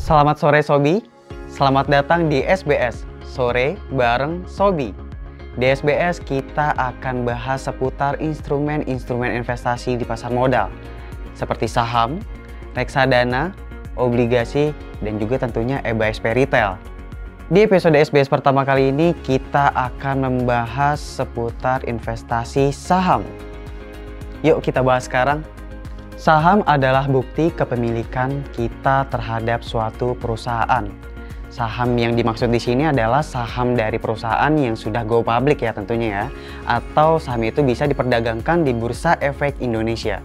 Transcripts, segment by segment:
Selamat sore Sobi, selamat datang di SBS Sore bareng Sobi. Di SBS kita akan bahas seputar instrumen-instrumen investasi di pasar modal seperti saham, reksadana, obligasi, dan juga tentunya EBSP Retail. Di episode SBS pertama kali ini kita akan membahas seputar investasi saham. Yuk kita bahas sekarang. Saham adalah bukti kepemilikan kita terhadap suatu perusahaan. Saham yang dimaksud di sini adalah saham dari perusahaan yang sudah go public ya tentunya ya, atau saham itu bisa diperdagangkan di Bursa Efek Indonesia.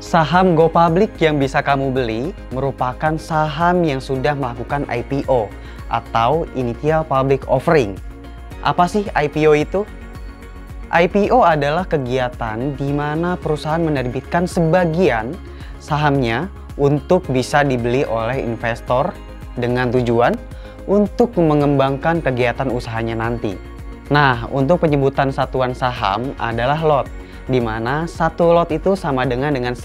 Saham go public yang bisa kamu beli merupakan saham yang sudah melakukan IPO atau Initial Public Offering. Apa sih IPO itu? IPO adalah kegiatan di mana perusahaan menerbitkan sebagian sahamnya untuk bisa dibeli oleh investor dengan tujuan untuk mengembangkan kegiatan usahanya nanti. Nah, untuk penyebutan satuan saham adalah lot, di mana satu lot itu sama dengan 100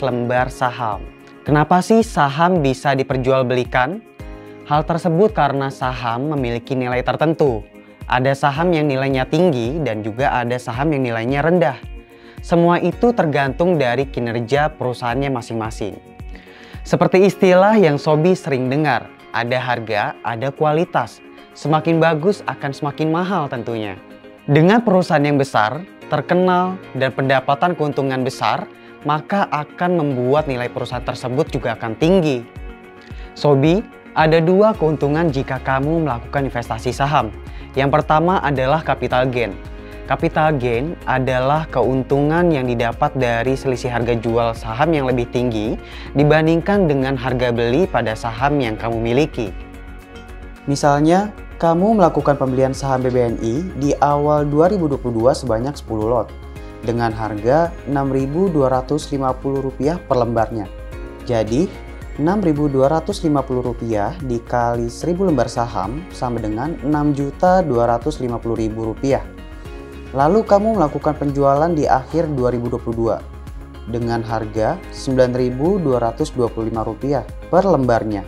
lembar saham. Kenapa sih saham bisa diperjualbelikan? Hal tersebut karena saham memiliki nilai tertentu. Ada saham yang nilainya tinggi dan juga ada saham yang nilainya rendah. Semua itu tergantung dari kinerja perusahaannya masing-masing. Seperti istilah yang Sobi sering dengar, ada harga, ada kualitas. Semakin bagus akan semakin mahal tentunya. Dengan perusahaan yang besar, terkenal, dan pendapatan keuntungan besar, maka akan membuat nilai perusahaan tersebut juga akan tinggi. Sobi, ada dua keuntungan jika kamu melakukan investasi saham. Yang pertama adalah capital gain. Capital gain adalah keuntungan yang didapat dari selisih harga jual saham yang lebih tinggi dibandingkan dengan harga beli pada saham yang kamu miliki. Misalnya, kamu melakukan pembelian saham BBNI di awal 2022 sebanyak 10 lot dengan harga Rp6.250 per lembarnya. Jadi, Rp6.250 dikali 1.000 lembar saham sama dengan Rp6.250.000. Lalu kamu melakukan penjualan di akhir 2022 dengan harga Rp9.225 per lembarnya.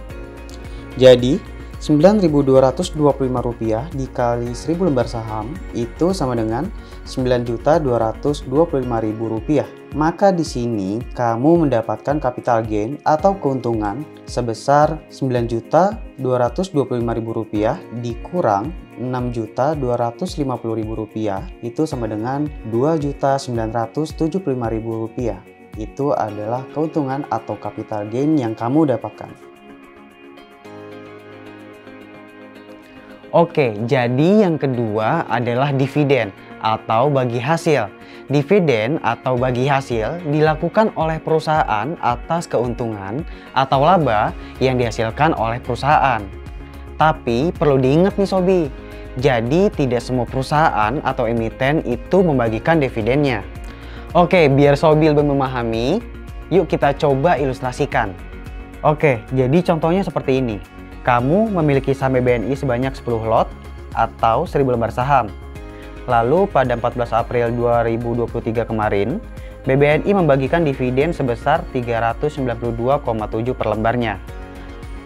Jadi Rp9.225 dikali 1.000 lembar saham itu sama dengan Rp9.225.000. Maka di sini kamu mendapatkan capital gain atau keuntungan sebesar Rp9.225.000 dikurang Rp6.250.000 itu sama dengan Rp2.975.000. Itu adalah keuntungan atau capital gain yang kamu dapatkan. Oke, jadi yang kedua adalah dividen atau bagi hasil. Dividen atau bagi hasil dilakukan oleh perusahaan atas keuntungan atau laba yang dihasilkan oleh perusahaan. Tapi perlu diingat nih Sobi, jadi tidak semua perusahaan atau emiten itu membagikan dividennya. Oke, biar Sobi lebih memahami, yuk kita coba ilustrasikan. Oke, jadi contohnya seperti ini. Kamu memiliki saham BBNI sebanyak 10 lot atau 1.000 lembar saham. Lalu pada 14 April 2023 kemarin, BBNI membagikan dividen sebesar 392,7 per lembarnya.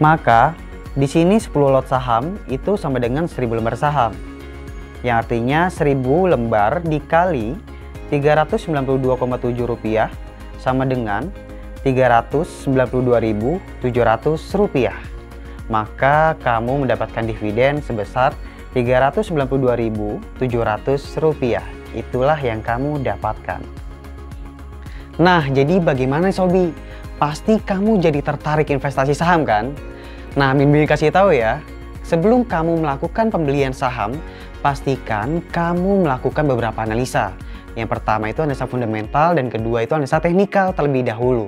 Maka di sini 10 lot saham itu sama dengan 1.000 lembar saham. Yang artinya 1.000 lembar dikali Rp392,7 sama dengan Rp392.700. Maka kamu mendapatkan dividen sebesar Rp392.700. Itulah yang kamu dapatkan. Nah, jadi bagaimana Sobi? Pasti kamu jadi tertarik investasi saham kan? Nah, Mimin kasih tahu ya, sebelum kamu melakukan pembelian saham, pastikan kamu melakukan beberapa analisa. Yang pertama itu analisa fundamental dan kedua itu analisa teknikal terlebih dahulu.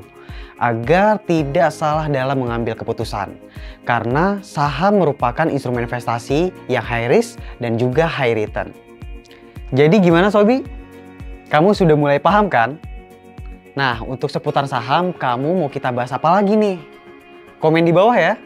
Agar tidak salah dalam mengambil keputusan. Karena saham merupakan instrumen investasi yang high risk dan juga high return. Jadi gimana Sobi? Kamu sudah mulai paham kan? Nah, untuk seputar saham, kamu mau kita bahas apa lagi nih? Komen di bawah ya.